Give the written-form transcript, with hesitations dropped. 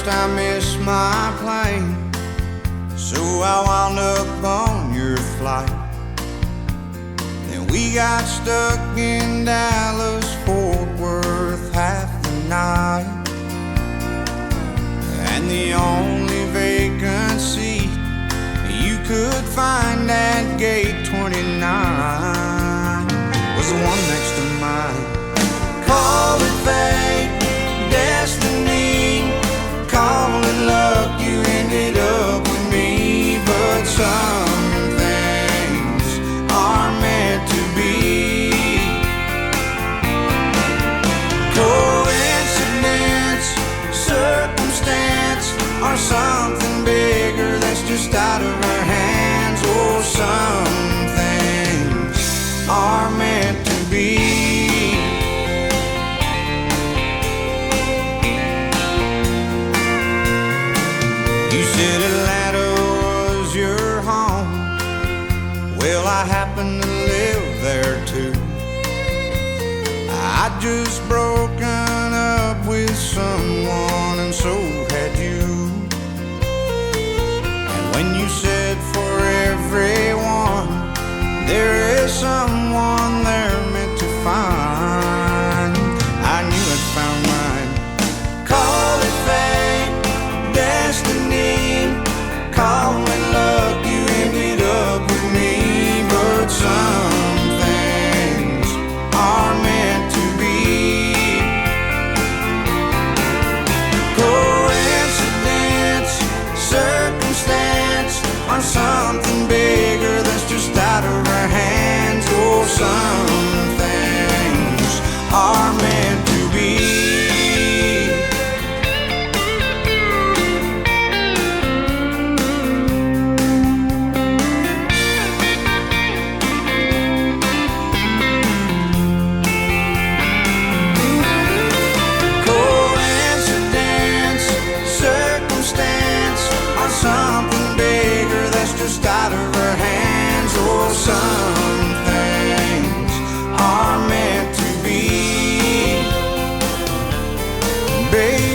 first I missed my plane, so I wound up on your flight. Then we got stuck in Dallas, Fort Worth half the night. And the only vacant seat you could find at gate 29 was the one next to mine. Call it fate, destiny, call it luck, you ended up with me. But some things are meant to be. Coincidence, circumstance, or something bigger that's just out of our hands. Oh, some things are meant to be. You said Atlanta was your home. Well, I happen to live there too. I'd just broken up with someone, and so had you. And when you said for everyone, there is someone they're meant to find, I knew I'd found mine. Call it fate, destiny, call it luck, you ended up with me. But some things are meant to be. Coincidence, circumstance, or something bigger that's just out of our hands. Oh, some things are meant to be. Something bigger that's just out of our hands. Oh, some things are meant to be, baby.